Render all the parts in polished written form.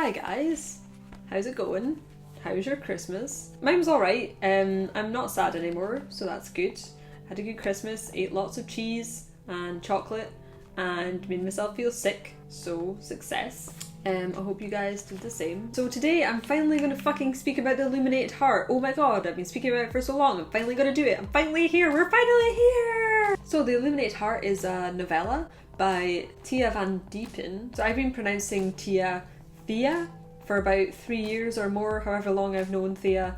Hi guys, how's it going? How's your Christmas? Mine was alright. I'm not sad anymore, so that's good. Had a good Christmas, ate lots of cheese and chocolate and made myself feel sick, so success. I hope you guys did the same. So today I'm finally gonna fucking speak about the Illuminated Heart. Oh my god, I've been speaking about it for so long. I'm finally gonna do it. I'm finally here. We're finally here! So the Illuminated Heart is a novella by Thea Van Diepen. So I've been pronouncing Thea for about 3 years or more, however long I've known Thea.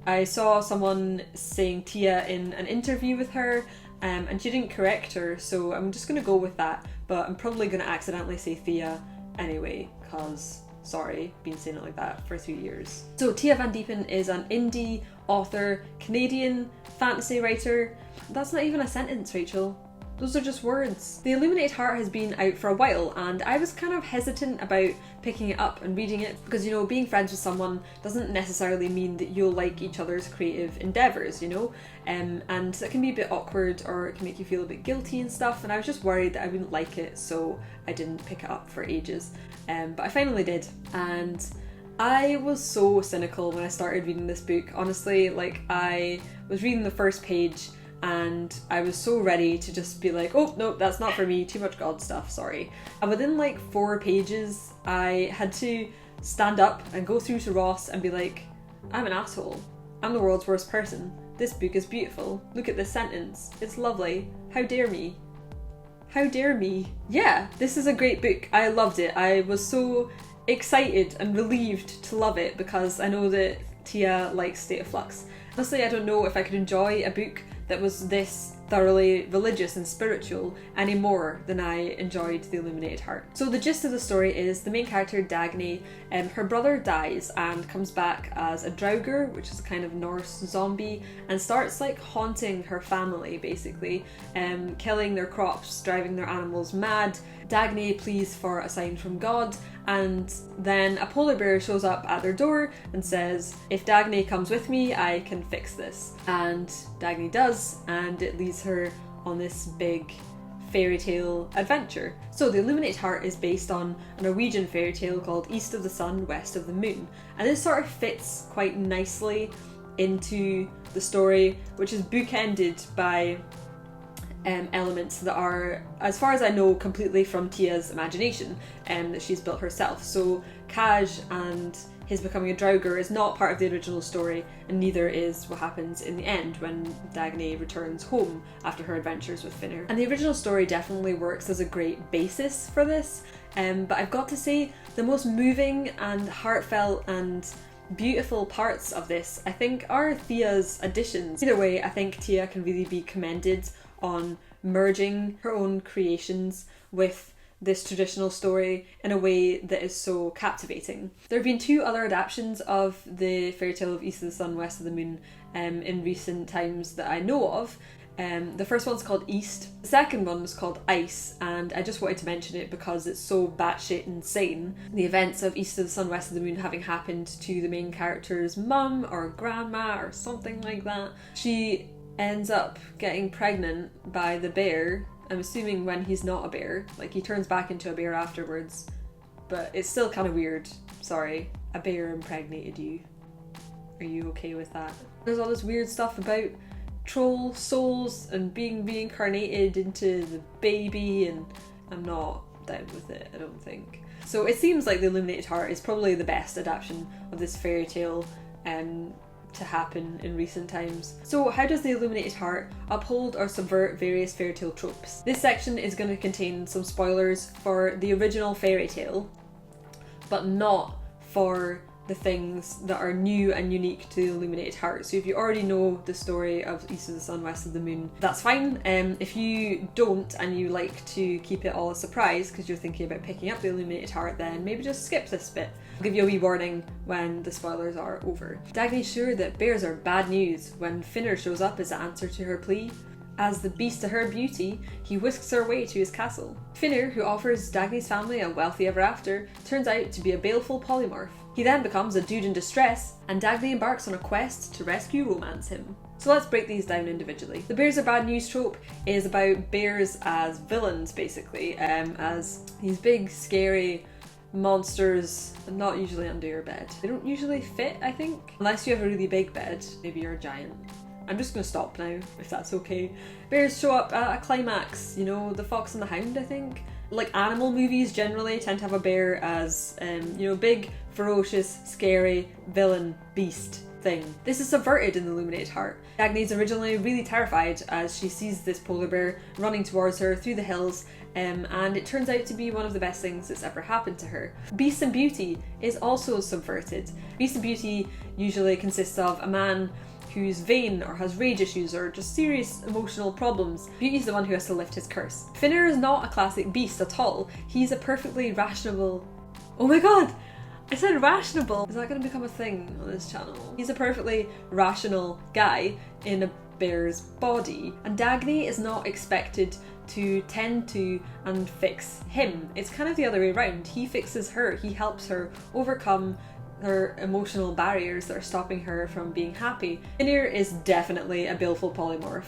I saw someone saying Tia in an interview with her, and she didn't correct her, so I'm just gonna go with that, but I'm probably gonna accidentally say Thea anyway, cause sorry, been saying it like that for 3 years. So Thea Van Diepen is an indie author, Canadian fantasy writer. That's not even a sentence, Rachel. Those are just words. The Illuminated Heart has been out for a while and I was kind of hesitant about picking it up and reading it because, you know, being friends with someone doesn't necessarily mean that you'll like each other's creative endeavours, you know? And that can be a bit awkward or it can make you feel a bit guilty and stuff, and I was just worried that I wouldn't like it, so I didn't pick it up for ages. But I finally did, and I was so cynical when I started reading this book. Honestly, like, I was reading the first page and I was so ready to just be like, oh no, that's not for me, too much God stuff, sorry. And within like 4 pages I had to stand up and go through to Ross and be like, I'm an asshole, I'm the world's worst person, this book is beautiful, look at this sentence, it's lovely, how dare me, how dare me. Yeah, this is a great book, I loved it. I was so excited and relieved to love it because I know that Tia likes State of Flux. Honestly, I don't know if I could enjoy a book that was this thoroughly religious and spiritual any more than I enjoyed The Illuminated Heart. So the gist of the story is the main character, Dagny, her brother dies and comes back as a draugr, which is a kind of Norse zombie, and starts like haunting her family basically, killing their crops, driving their animals mad. Dagny pleads for a sign from God, and then a polar bear shows up at their door and says, if Dagny comes with me, I can fix this. And Dagny does, and it leads her on this big fairy tale adventure. So the Illuminated Heart is based on a Norwegian fairy tale called East of the Sun, West of the Moon, and this sort of fits quite nicely into the story, which is bookended by elements that are, as far as I know, completely from Tia's imagination, that she's built herself. So Kaj and his becoming a draugr is not part of the original story, and neither is what happens in the end when Dagny returns home after her adventures with Finner. And the original story definitely works as a great basis for this, but I've got to say the most moving and heartfelt and beautiful parts of this, I think, are Thea's additions. Either way, I think Tia can really be commended on merging her own creations with this traditional story in a way that is so captivating. There have been 2 other adaptations of the fairy tale of East of the Sun, West of the Moon in recent times that I know of. The first one's called East, the second one was called Ice, and I just wanted to mention it because it's so batshit insane. The events of East of the Sun, West of the Moon having happened to the main character's mum or grandma or something like that. She ends up getting pregnant by the bear, I'm assuming when he's not a bear, like he turns back into a bear afterwards, but it's still kind of weird. Sorry, a bear impregnated you. Are you okay with that? There's all this weird stuff about troll souls and being reincarnated into the baby, and I'm not down with it, I don't think. So it seems like The Illuminated Heart is probably the best adaptation of this fairy tale to happen in recent times. So how does The Illuminated Heart uphold or subvert various fairy tale tropes? This section is going to contain some spoilers for the original fairy tale, but not for the things that are new and unique to The Illuminated Heart. So if you already know the story of East of the Sun, West of the Moon, that's fine. If you don't and you like to keep it all a surprise because you're thinking about picking up The Illuminated Heart, then maybe just skip this bit. I'll give you a wee warning when the spoilers are over. Dagny's sure that bears are bad news when Finner shows up as the answer to her plea. As the beast to her beauty, he whisks her away to his castle. Finner, who offers Dagny's family a wealthy ever after, turns out to be a baleful polymorph. He then becomes a dude in distress, and Dagny embarks on a quest to rescue romance him. So let's break these down individually. The bears are bad news trope is about bears as villains, basically, as these big, scary, monsters not usually under your bed. They don't usually fit, I think. Unless you have a really big bed, maybe you're a giant. I'm just gonna stop now, if that's okay. Bears show up at a climax, you know, The Fox and the Hound, I think. Like animal movies generally tend to have a bear as, you know, big, ferocious, scary, villain, beast thing. This is subverted in the Illuminated Heart. Dagny's originally really terrified as she sees this polar bear running towards her through the hills, and it turns out to be one of the best things that's ever happened to her. Beast and Beauty is also subverted. Beast and Beauty usually consists of a man who's vain or has rage issues or just serious emotional problems. Beauty's the one who has to lift his curse. Finner is not a classic beast at all. He's a perfectly rational... Oh my god! I said rationable! Is that going to become a thing on this channel? He's a perfectly rational guy in a bear's body. And Dagny is not expected to tend to and fix him. It's kind of the other way around. He fixes her. He helps her overcome her emotional barriers that are stopping her from being happy. Finner is definitely a baleful polymorph.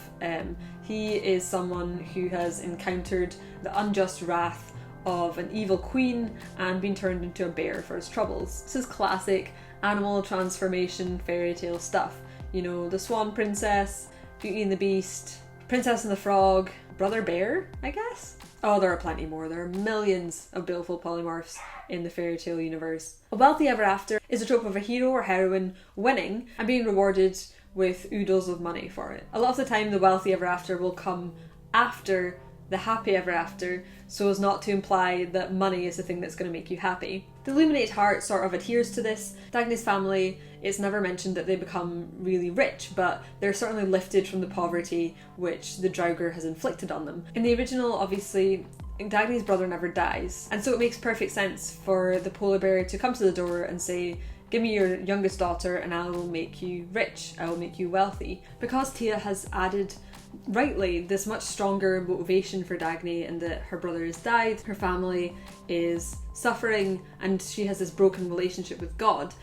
He is someone who has encountered the unjust wrath of an evil queen and been turned into a bear for his troubles. This is classic animal transformation fairy tale stuff. You know, the Swan Princess, Beauty and the Beast, Princess and the Frog, Brother Bear, I guess? Oh, there are plenty more. There are millions of baleful polymorphs in the fairy tale universe. A wealthy ever after is a trope of a hero or heroine winning and being rewarded with oodles of money for it. A lot of the time the wealthy ever after will come after the happy ever after, so as not to imply that money is the thing that's going to make you happy. The Illuminated Heart sort of adheres to this. Dagny's family, it's never mentioned that they become really rich, but they're certainly lifted from the poverty which the Draugr has inflicted on them. In the original, obviously, Dagny's brother never dies, and so it makes perfect sense for the polar bear to come to the door and say, "Give me your youngest daughter and I will make you rich, I will make you wealthy." Because Taya has added, rightly, this much stronger motivation for Dagny and that her brother has died, her family is suffering, and she has this broken relationship with God.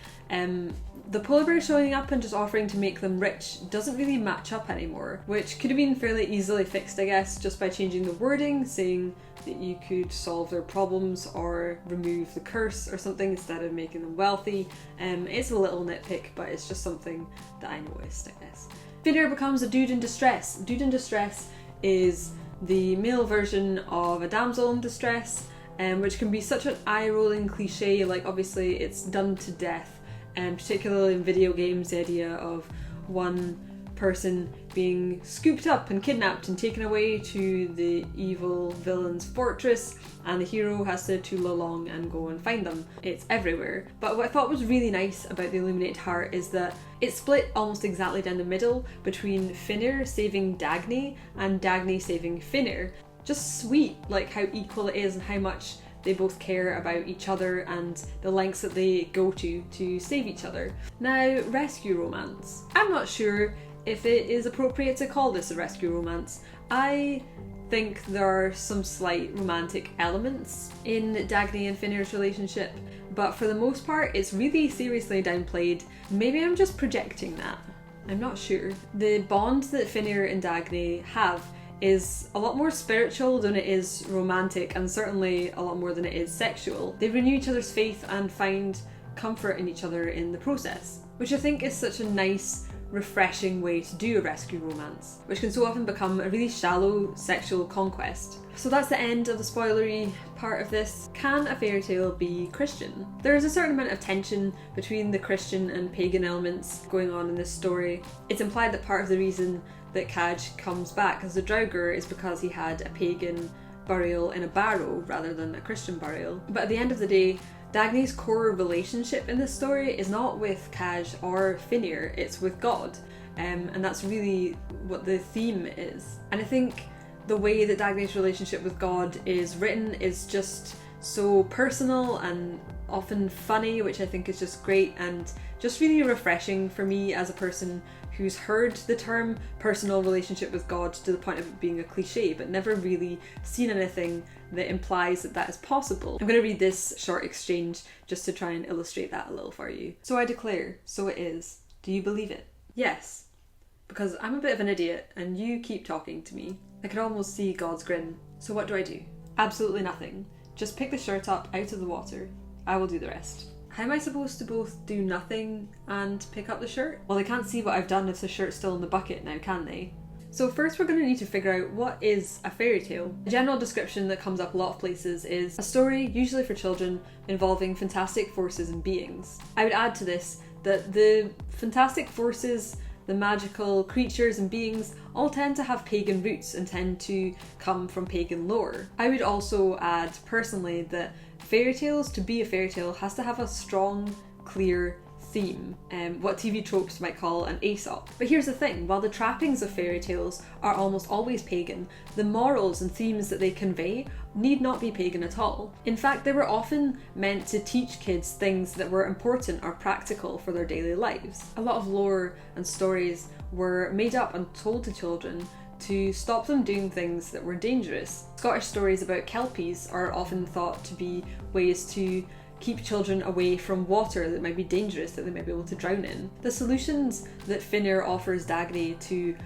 The polar bear showing up and just offering to make them rich doesn't really match up anymore, which could have been fairly easily fixed, I guess, just by changing the wording, saying that you could solve their problems or remove the curse or something instead of making them wealthy. It's a little nitpick, but it's just something that I noticed, I guess. Finner becomes a dude in distress. Dude in distress is the male version of a damsel in distress, which can be such an eye-rolling cliche. Like, obviously it's done to death, and particularly in video games, the idea of one person being scooped up and kidnapped and taken away to the evil villain's fortress, and the hero has to tool along and go and find them. It's everywhere. But what I thought was really nice about the Illuminated Heart is that it split almost exactly down the middle between Finner saving Dagny and Dagny saving Finner. Just sweet, like how equal it is and how much they both care about each other and the lengths that they go to save each other. Now, rescue romance. I'm not sure if it is appropriate to call this a rescue romance. I think there are some slight romantic elements in Dagny and Finner's relationship, but for the most part it's really seriously downplayed. Maybe I'm just projecting that. I'm not sure. The bond that Finner and Dagny have is a lot more spiritual than it is romantic, and certainly a lot more than it is sexual. They renew each other's faith and find comfort in each other in the process, which I think is such a nice, refreshing way to do a rescue romance, which can so often become a really shallow sexual conquest. So that's the end of the spoilery part of this. Can a fairy tale be Christian? There is a certain amount of tension between the Christian and pagan elements going on in this story. It's implied that part of the reason that Kaj comes back as a Draugr is because he had a pagan burial in a barrow rather than a Christian burial. But at the end of the day, Dagny's core relationship in this story is not with Kaj or Finner, it's with God. And that's really what the theme is. And I think the way that Dagny's relationship with God is written is just so personal and often funny, which I think is just great and just really refreshing for me as a person who's heard the term personal relationship with God to the point of it being a cliche, but never really seen anything that implies that that is possible. I'm going to read this short exchange just to try and illustrate that a little for you. "So I declare, so it is. Do you believe it?" "Yes, because I'm a bit of an idiot and you keep talking to me." I could almost see God's grin. "So what do I do?" "Absolutely nothing. Just pick the shirt up out of the water. I will do the rest. How am I supposed to both do nothing and pick up the shirt? Well, they can't see what I've done if the shirt's still in the bucket now, can they? So first we're going to need to figure out what is a fairy tale. A general description that comes up a lot of places is a story, usually for children, involving fantastic forces and beings. I would add to this that the fantastic forces, the magical creatures and beings all tend to have pagan roots and tend to come from pagan lore. I would also add personally that fairy tales, to be a fairy tale, has to have a strong, clear theme, what TV tropes might call an Aesop. But here's the thing, while the trappings of fairy tales are almost always pagan, the morals and themes that they convey need not be pagan at all. In fact, they were often meant to teach kids things that were important or practical for their daily lives. A lot of lore and stories were made up and told to children to stop them doing things that were dangerous. Scottish stories about kelpies are often thought to be ways to keep children away from water that might be dangerous, that they might be able to drown in. The solutions that Finnair offers Dagny to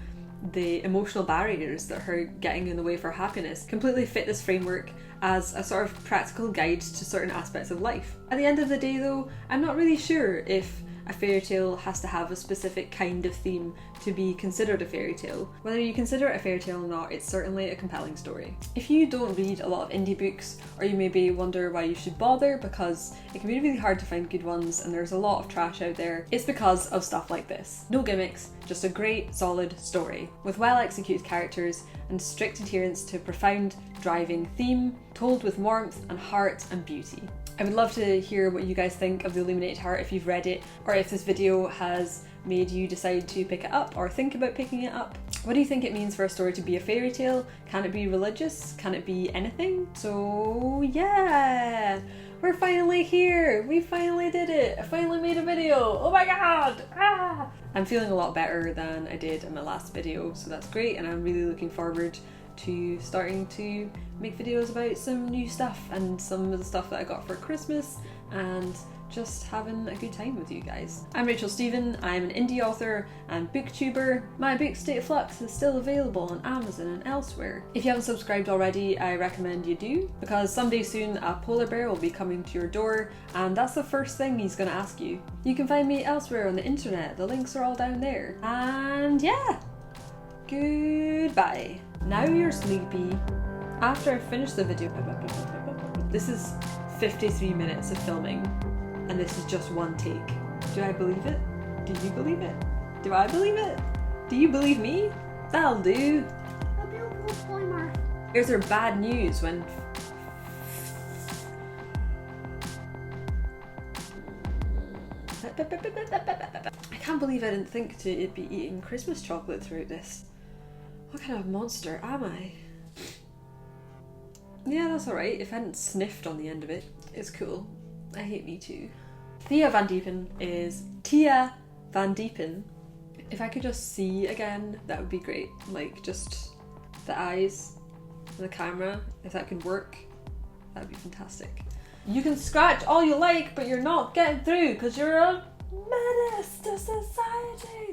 the emotional barriers that are getting in the way for happiness completely fit this framework as a sort of practical guide to certain aspects of life. At the end of the day though, I'm not really sure if a fairy tale has to have a specific kind of theme to be considered a fairy tale. Whether you consider it a fairy tale or not, it's certainly a compelling story. If you don't read a lot of indie books, or you maybe wonder why you should bother because it can be really hard to find good ones and there's a lot of trash out there, it's because of stuff like this. No gimmicks, just a great, solid story with well executed characters and strict adherence to a profound, driving theme, told with warmth and heart and beauty. I would love to hear what you guys think of the Illuminated Heart if you've read it, or if this video has made you decide to pick it up or think about picking it up. What do you think it means for a story to be a fairy tale? Can it be religious? Can it be anything? So yeah, we're finally here! We finally did it! I finally made a video! Oh my god! Ah! I'm feeling a lot better than I did in my last video, so that's great, and I'm really looking forward to starting to make videos about some new stuff and some of the stuff that I got for Christmas and just having a good time with you guys. I'm Rachael Stephen, I'm an indie author and booktuber. My book State of Flux is still available on Amazon and elsewhere. If you haven't subscribed already, I recommend you do, because someday soon a polar bear will be coming to your door and that's the first thing he's gonna ask you. You can find me elsewhere on the internet, the links are all down there. And yeah, goodbye. Now you're sleepy. After I finish the video, this is 53 minutes of filming and this is just one take. Do I believe it? Do you believe it? Do I believe it? Do you believe me? That'll do. A beautiful POLYMORPH. Here's our bad news when I can't believe I didn't think to it'd be eating Christmas chocolate throughout this. What kind of monster am I? Yeah, that's alright. If I hadn't sniffed on the end of it, it's cool. I hate me too. Thea Van Diepen is Thea Van Diepen. If I could just see again, that would be great. Like, just the eyes and the camera, if that could work, that would be fantastic. You can scratch all you like, but you're not getting through because you're a menace to society.